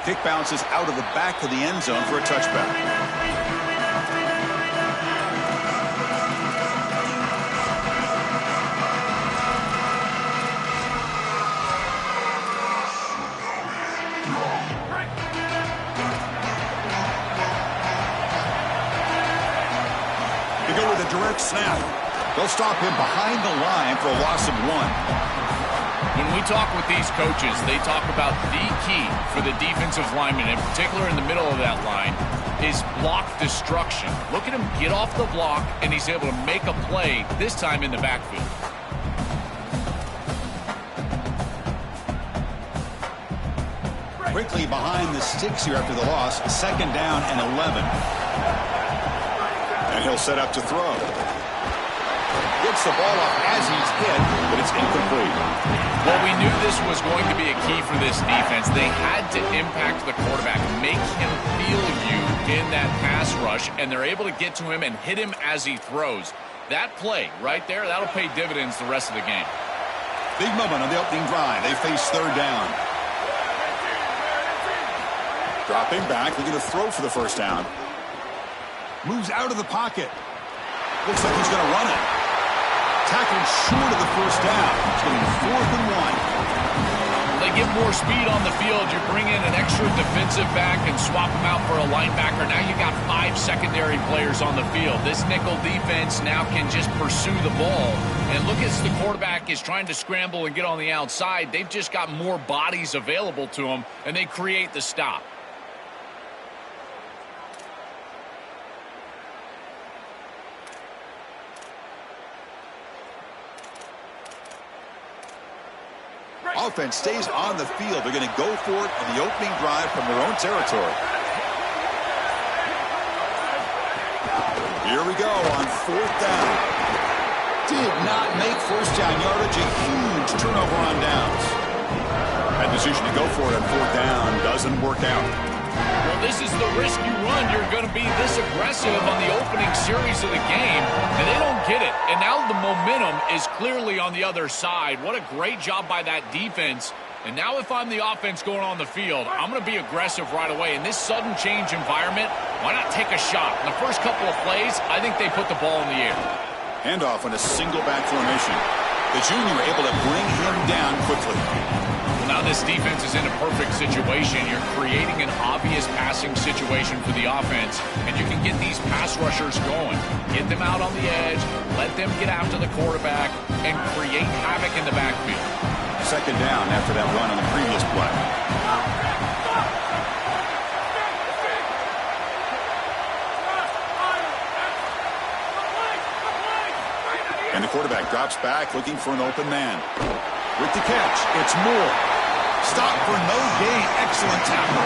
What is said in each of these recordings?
Kick bounces out of the back of the end zone for a touchback. They go with a direct snap. They'll stop him behind the line for a loss of 1. When we talk with these coaches, they talk about the key for the defensive lineman, in particular in the middle of that line, is block destruction. Look at him get off the block, and he's able to make a play, this time in the backfield. Quickly behind the sticks here after the loss. 2nd down and 11. And he'll set up to throw. Gets the ball off as he's hit, but it's incomplete. Well, we knew this was going to be a key for this defense. They had to impact the quarterback, make him feel you in that pass rush, and they're able to get to him and hit him as he throws. That play right there, that'll pay dividends the rest of the game. Big moment on the opening drive. They face 3rd down. Dropping back, looking to throw for the 1st down. Moves out of the pocket. Looks like he's going to run it. Tackled short of the 1st down. It's going to be 4th and 1. They get more speed on the field. You bring in an extra defensive back and swap him out for a linebacker. Now you got 5 secondary players on the field. This nickel defense now can just pursue the ball. And look, as the quarterback is trying to scramble and get on the outside, they've just got more bodies available to them, and they create the stop. Offense stays on the field. They're going to go for it on the opening drive from their own territory. Here we go on 4th down. Did not make 1st down yardage. A huge turnover on downs. That decision to go for it on 4th down doesn't work out. Well, this is the risk you run. You're going to be this aggressive on the opening series of the game, and they don't get it. And now the momentum is clearly on the other side. What a great job by that defense. And now if I'm the offense going on the field, I'm going to be aggressive right away. In this sudden change environment, why not take a shot? In the first couple of plays, I think they put the ball in the air. Handoff on a single back formation. The junior able to bring him down quickly. Now this defense is in a perfect situation. You're creating an obvious passing situation for the offense, and you can get these pass rushers going. Get them out on the edge, let them get after the quarterback, and create havoc in the backfield. 2nd down after that run on the previous play. And the quarterback drops back, looking for an open man. With the catch, it's Moore. Stop for no gain. Excellent tackle.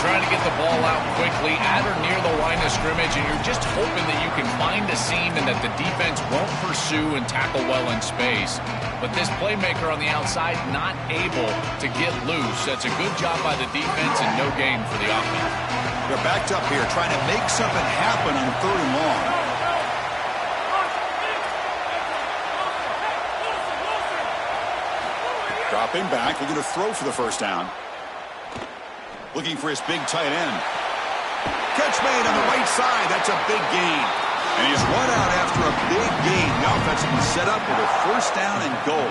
Trying to get the ball out quickly at or near the line of scrimmage, and you're just hoping that you can find a seam and that the defense won't pursue and tackle well in space. But this playmaker on the outside not able to get loose. That's a good job by the defense and no gain for the offense. They're backed up here trying to make something happen on 3rd and long. Dropping back, looking to throw for the 1st down. Looking for his big tight end. Catch made on the right side. That's a big gain. And he's run out after a big gain. The offense will be set up with a 1st down and goal.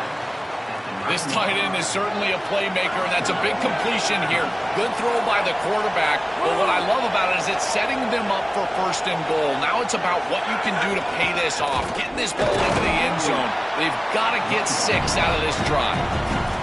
This tight end is certainly a playmaker, and that's a big completion here. Good throw by the quarterback. But what I love about it is it's setting them up for 1st and goal. Now it's about what you can do to pay this off. Getting this ball into the end zone. They've got to get 6 out of this drive.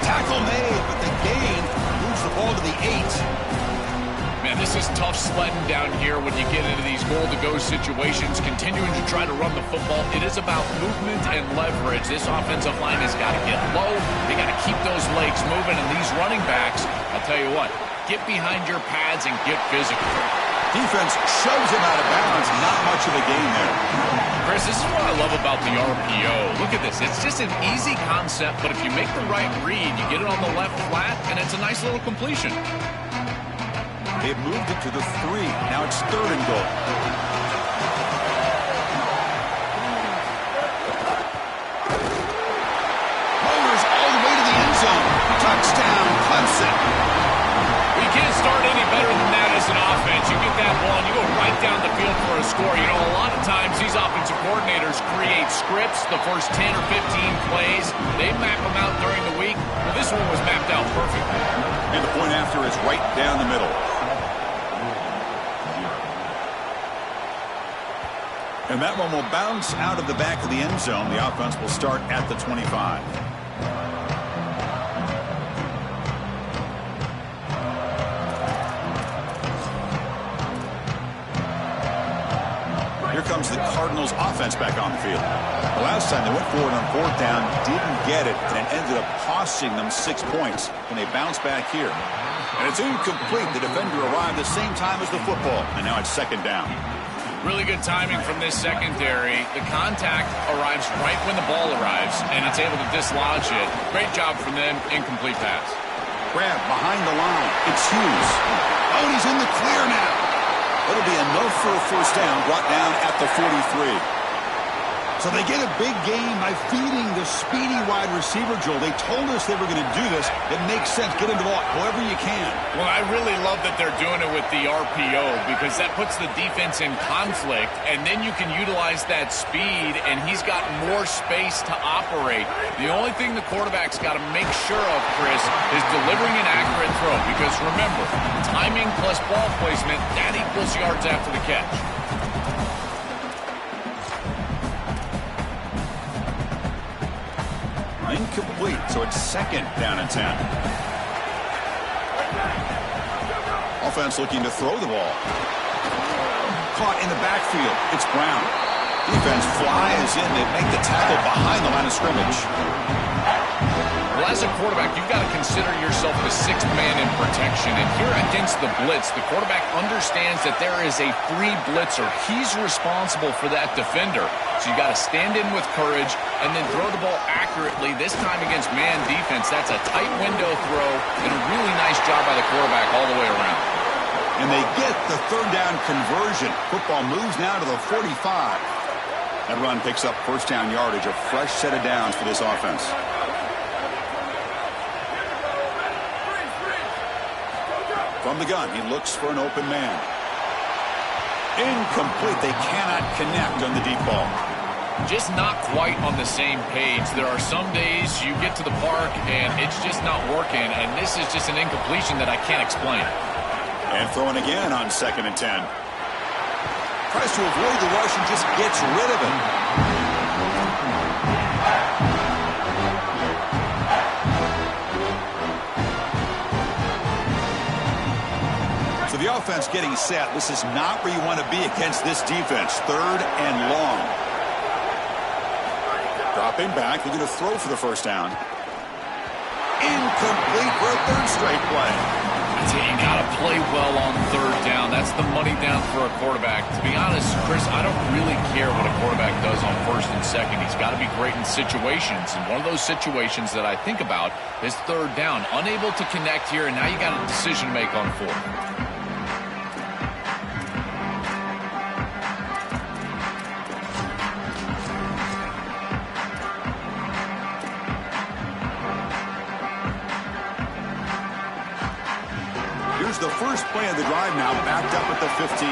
Tackle made, but the gain moves the ball to the 8. Man, this is tough sledding down here when you get into these goal-to-go situations, continuing to try to run the football. It is about movement and leverage. This offensive line has got to get low. They got to keep those legs moving, and these running backs, I'll tell you what, get behind your pads and get physical. Defense shoves him out of bounds. Not much of a gain there. Chris, this is what I love about the RPO. Look at this. It's just an easy concept, but if you make the right read, you get it on the left flat, and it's a nice little completion. They've moved it to the 3. Now it's 3rd and goal. Mowers all the way to the end zone. Touchdown, Clemson. We can't start down the field for a score. You know, a lot of times these offensive coordinators create scripts, the first 10 or 15 plays. They map them out during the week. Well, this one was mapped out perfectly. And the point after is right down the middle. And that one will bounce out of the back of the end zone. The offense will start at the 25. Here comes the Cardinals offense back on the field. The last time they went forward on fourth down, didn't get it, and it ended up costing them 6 points. And they bounce back here. And it's incomplete. The defender arrived the same time as the football, and now it's second down. Really good timing from this secondary. The contact arrives right when the ball arrives, and it's able to dislodge it. Great job from them. Incomplete pass. Grab behind the line. It's Hughes. Oh, and he's in the clear now. It'll be enough for a first down, brought down at the 43. So they get a big gain by feeding the speedy wide receiver, Joel. They told us they were going to do this. It makes sense. Get him the ball however you can. Well, I really love that they're doing it with the RPO because that puts the defense in conflict, and then you can utilize that speed, and he's got more space to operate. The only thing the quarterback's got to make sure of, Chris, is delivering an accurate throw because, remember, timing plus ball placement, that equals yards after the catch. Incomplete, so it's second down and 10. Offense looking to throw the ball. Caught in the backfield. It's Brown. Defense flies in. They make the tackle behind the line of scrimmage. Well, as a quarterback, you've got to consider yourself the sixth man in protection. And here against the blitz, the quarterback understands that there is a free blitzer. He's responsible for that defender. So you got to stand in with courage and then throw the ball accurately. This time against man defense, that's a tight window throw and a really nice job by the quarterback all the way around. And they get the third down conversion. Football moves now to the 45. That run picks up first down yardage, a fresh set of downs for this offense. From the gun, he looks for an open man. Incomplete. They cannot connect on the deep ball. Just not quite on the same page. There are some days you get to the park and it's just not working, and this is just an incompletion that I can't explain. And throwing again on second and 10. Tries to avoid the rush and just gets rid of it. So the offense getting set. This is not where you want to be against this defense. Third and long. Dropping back. They're going to throw for the first down. Incomplete for a third straight play. I tell you, you got to play well on third down. That's the money down for a quarterback. To be honest, Chris, I don't really care what a quarterback does on first and second. He's got to be great in situations. And one of those situations that I think about is third down. Unable to connect here, and now you got a decision to make on fourth. The first play of the drive now backed up at the 15.